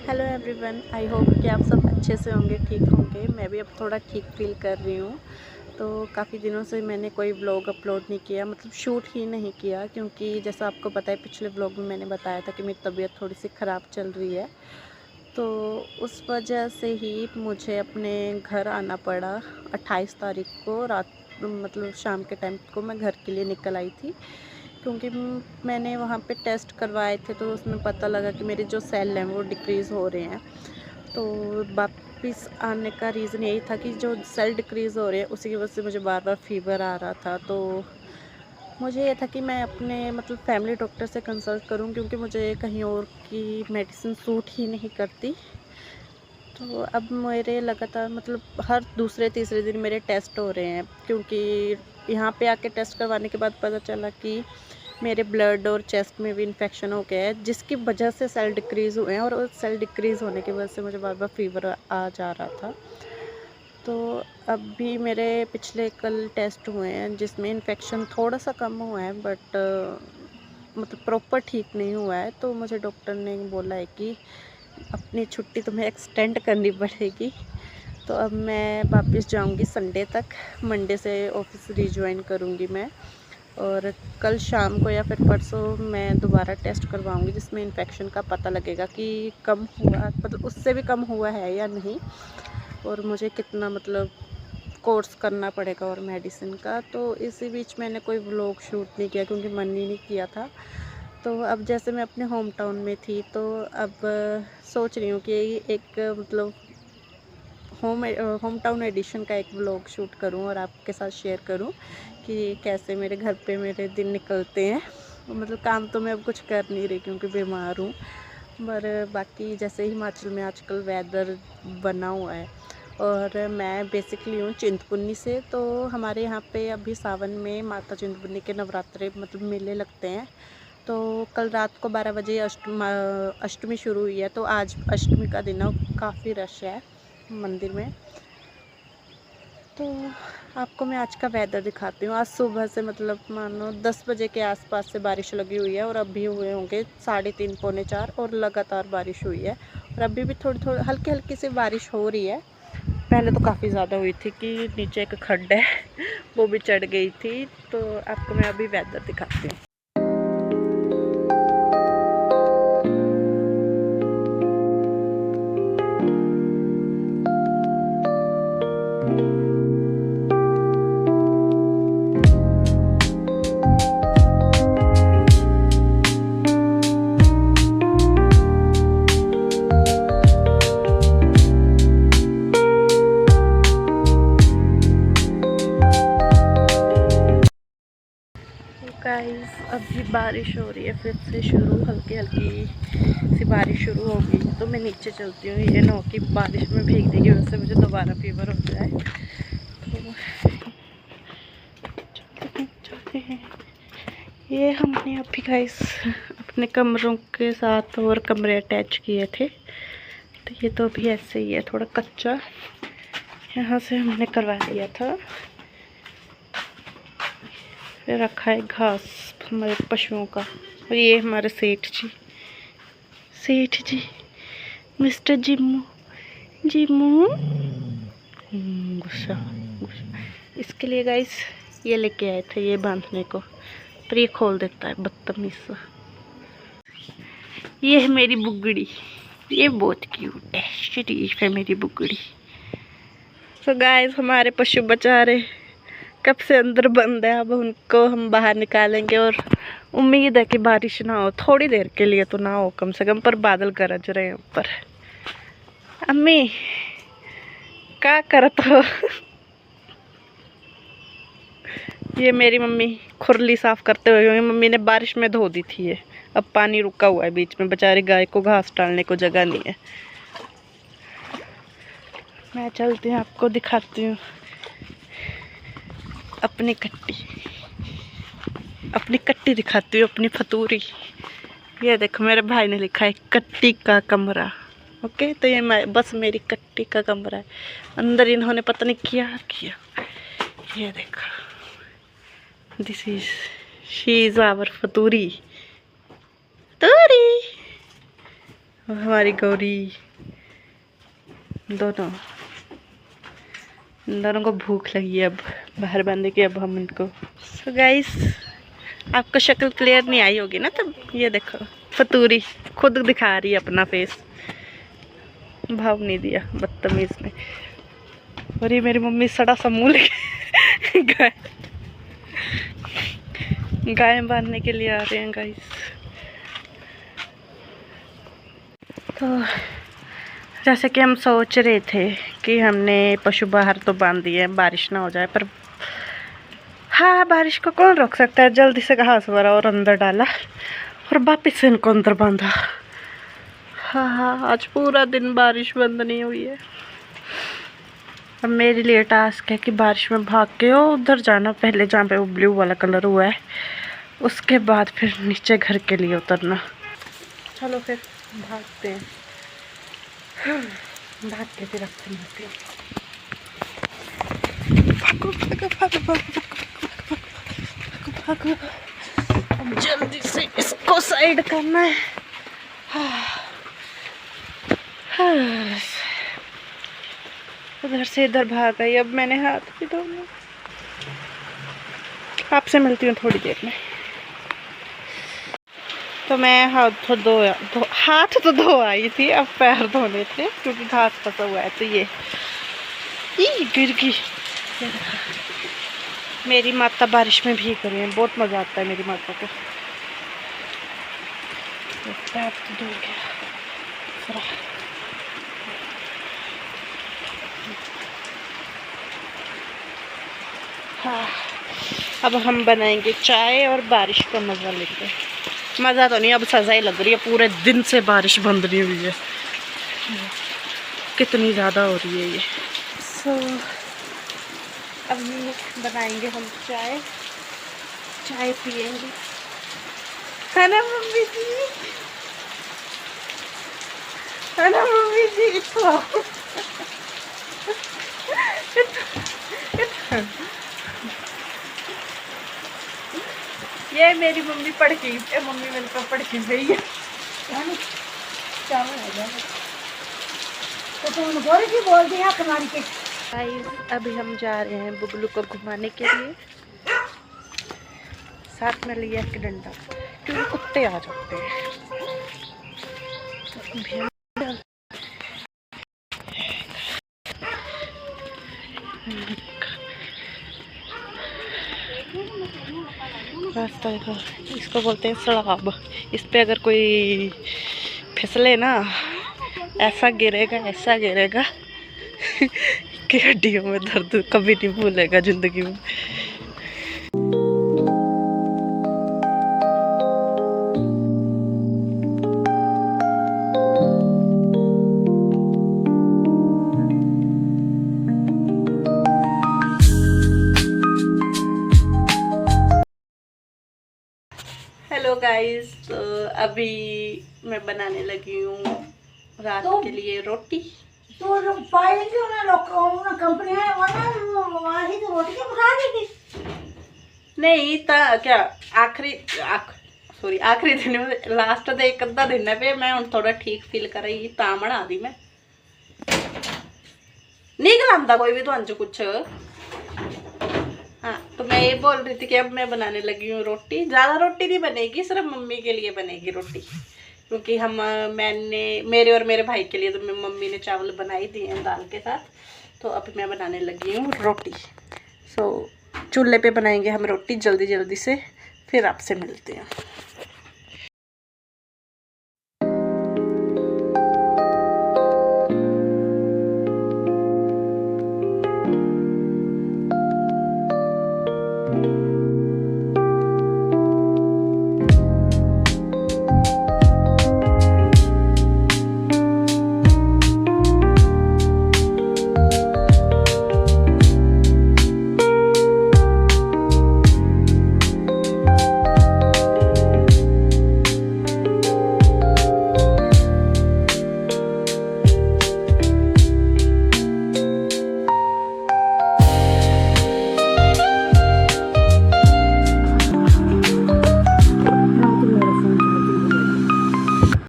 Hello everyone, I hope कि आप सब अच्छे से होंगे, ठीक होंगे। मैं भी अब थोड़ा ठीक फील कर रही हूँ। तो काफ़ी दिनों से मैंने कोई व्लॉग अपलोड नहीं किया, मतलब शूट ही नहीं किया, क्योंकि जैसा आपको पता है पिछले व्लॉग में मैंने बताया था कि मेरी तबीयत थोड़ी सी ख़राब चल रही है। तो उस वजह से ही मुझे अपने घर आना पड़ा। 28 तारीख को रात, मतलब शाम के टाइम को मैं घर के लिए निकल आई थी, क्योंकि मैंने वहाँ पे टेस्ट करवाए थे तो उसमें पता लगा कि मेरे जो सेल हैं वो डिक्रीज़ हो रहे हैं। तो वापस आने का रीज़न यही था कि जो सेल डिक्रीज़ हो रहे हैं उसी की वजह से मुझे बार बार फीवर आ रहा था। तो मुझे ये था कि मैं अपने मतलब फैमिली डॉक्टर से कंसल्ट करूं, क्योंकि मुझे कहीं और की मेडिसिन सूट ही नहीं करती। तो अब मेरे लगातार मतलब हर दूसरे तीसरे दिन मेरे टेस्ट हो रहे हैं, क्योंकि यहाँ पे आके टेस्ट करवाने के बाद पता चला कि मेरे ब्लड और चेस्ट में भी इन्फेक्शन हो गया है, जिसकी वजह से सेल डिक्रीज़ हुए हैं। और उस सेल डिक्रीज़ होने की वजह से मुझे बार बार फीवर आ जा रहा था। तो अब भी मेरे पिछले कल टेस्ट हुए हैं, जिसमें इन्फेक्शन थोड़ा सा कम हुआ है, बट मतलब प्रॉपर ठीक नहीं हुआ है। तो मुझे डॉक्टर ने बोला है कि अपनी छुट्टी तुम्हें एक्सटेंड करनी पड़ेगी। तो अब मैं वापस जाऊंगी संडे तक, मंडे से ऑफिस रिज्वाइन करूंगी मैं। और कल शाम को या फिर परसों मैं दोबारा टेस्ट करवाऊंगी, जिसमें इन्फेक्शन का पता लगेगा कि कम हुआ, मतलब उससे भी कम हुआ है या नहीं, और मुझे कितना मतलब कोर्स करना पड़ेगा और मेडिसिन का। तो इसी बीच मैंने कोई व्लॉग शूट नहीं किया, क्योंकि मन ही नहीं किया था। तो अब जैसे मैं अपने होम टाउन में थी, तो अब सोच रही हूँ कि एक मतलब होम टाउन एडिशन का एक व्लॉग शूट करूं और आपके साथ शेयर करूं कि कैसे मेरे घर पे मेरे दिन निकलते हैं। मतलब काम तो मैं अब कुछ कर नहीं रही क्योंकि बीमार हूँ, पर बाकी जैसे हिमाचल में आजकल वेदर बना हुआ है। और मैं बेसिकली हूँ चिंतपूर्णी से। तो हमारे यहाँ पे अभी सावन में माता चिंतपूर्णी के नवरात्रे मतलब मेले लगते हैं। तो कल रात को 12 बजे अष्टमी शुरू हुई है, तो आज अष्टमी का दिन है, काफ़ी रश है मंदिर में। तो आपको मैं आज का वेदर दिखाती हूँ। आज सुबह से मतलब मानो 10 बजे के आसपास से बारिश लगी हुई है, और अभी हुए होंगे 3:30 पौने 4, और लगातार बारिश हुई है। और अभी भी थोड़ी थोड़ी हल्की हल्की सी बारिश हो रही है। पहले तो काफ़ी ज़्यादा हुई थी कि नीचे एक खड्डा है वो भी चढ़ गई थी। तो आपको मैं अभी वेदर दिखाती हूँ। गाइस अभी बारिश हो रही है, फिर से शुरू, हल्की हल्की सी बारिश शुरू हो गई है। तो मैं नीचे चलती हूँ, ये ना हो कि बारिश में भीगने की वजह से मुझे दोबारा फीवर हो जाए। तो चलते हैं। ये हमने अभी गाइस अपने कमरों के साथ और कमरे अटैच किए थे, तो ये तो अभी ऐसे ही है, थोड़ा कच्चा। यहाँ से हमने करवा दिया था। फिर रखा है घास हमारे पशुओं का। और ये हमारे सेठ जी, सेठ जी, मिस्टर जिम्मू, जिम्मू गुस्सा गुस्सा। इसके लिए गाइस ये लेके आए थे, ये बांधने को, पर ये खोल देता है बदतमीज सा। ये है मेरी बुगड़ी, ये बहुत क्यूट है, शरीफ है मेरी बुगड़ी। तो गाइस हमारे पशु बेचारे कब से अंदर बंद है, अब उनको हम बाहर निकालेंगे। और उम्मीद है कि बारिश ना हो, थोड़ी देर के लिए तो ना हो कम से कम, पर बादल गरज रहे हैं ऊपर। अम्मी क्या करत हो? ये मेरी मम्मी खुरली साफ करते हुए, क्योंकि मम्मी ने बारिश में धो दी थी ये। अब पानी रुका हुआ है बीच में, बेचारी गाय को घास डालने को जगह नहीं है। मैं चलती हूँ, आपको दिखाती हूँ अपनी कट्टी, अपनी कट्टी दिखाती हूँ, अपनी फतूरी। ये देखो मेरे भाई ने लिखा है कट्टी का कमरा। ओके, तो ये बस मेरी कट्टी का कमरा है। अंदर इन्होंने पता नहीं क्या किया। ये देखो, this is, she is our Fatoori, Fatoori. हमारी गौरी दोनों को भूख लगी है, अब बाहर बांधे के अब हम इनको। सो गाइस, आपको शक्ल क्लियर नहीं आई होगी ना, तब ये देखो फतूरी खुद दिखा रही है अपना फेस, भाव नहीं दिया बदतमीज ने। और ये मेरी मम्मी सड़ा सा मुँह लेके गाय बांधने के लिए आ रहे हैं गाइस। तो जैसे कि हम सोच रहे थे कि हमने पशु बाहर तो बांध दिए, बारिश ना हो जाए, पर हाँ, बारिश को कौन रोक सकता है। जल्दी से घास भरा और अंदर डाला और वापस से इनको अंदर बांधा। हाँ, आज पूरा दिन बारिश बंद नहीं हुई है। अब मेरे लिए टास्क है कि बारिश में भाग के उधर जाना, पहले जहाँ पे वो ब्लू वाला कलर हुआ है, उसके बाद फिर नीचे घर के लिए उतरना। चलो फिर भागते हैं, भाग के फिर आपसे मिलते हैं। भागो भागो भागो भागो भागो, अब जल्दी से इसको साइड करना है। उधर से इधर भाग गई, अब मैंने हाथ भी धोना। आपसे मिलती हूँ थोड़ी देर में। तो मैं हाथ तो धो आई थी, अब पैर धोने थे क्योंकि घास फंसा हुआ है। तो ये गिर गई। मेरी माता बारिश में भीग रही है, बहुत मज़ा आता है मेरी माता को। पैर तो धो गया। हाँ, अब हम बनाएंगे चाय और बारिश का मज़ा लेंगे। मज़ा तो नहीं, अब सजा ही लग रही है, पूरे दिन से बारिश बंद नहीं हुई है, कितनी ज़्यादा हो रही है ये। सो अब बनाएंगे हम चाय पियेंगे, है ना मम्मी जी, है ना मम्मी जी। ये मेरी मम्मी पढ़ के, मम्मी मेरे को पढ़ के गई है। क्या बनाएगा तो तुम गोरी की बोल दिया कमारी के। अभी हम जा रहे हैं बुगलू को घुमाने के लिए, साथ में लिया एक डंडा क्योंकि कुत्ते आ जाते हैं। रास्ता देखो, इसको बोलते हैं सड़ाब। इस पे अगर कोई फिसले ना, ऐसा गिरेगा कि हड्डियों में दर्द कभी नहीं भूलेगा जिंदगी में। हेलो गाइस, तो अभी मैं बनाने लगी हूँ रात के लिए रोटी। तो पाएंगे उन्हें कंपनी है वहाँ ही तो रोटी पका देगी। नहीं था क्या, आखिरी दिन में लास्ट दे एक अद्धा दिन है पे मैं थोड़ा ठीक फील कर रही ता बना दी मैं। नहीं खिलाता कोई भी तो अंज कुछ। हाँ, तो मैं ये बोल रही थी कि अब मैं बनाने लगी हूँ रोटी। ज़्यादा रोटी नहीं बनेगी, सिर्फ मम्मी के लिए बनेगी रोटी, क्योंकि मेरे और मेरे भाई के लिए तो मम्मी ने चावल बनाई दिए हैं दाल के साथ। तो अब मैं बनाने लगी हूँ रोटी। सो चूल्हे पे बनाएंगे हम रोटी जल्दी जल्दी से, फिर आपसे मिलते हैं।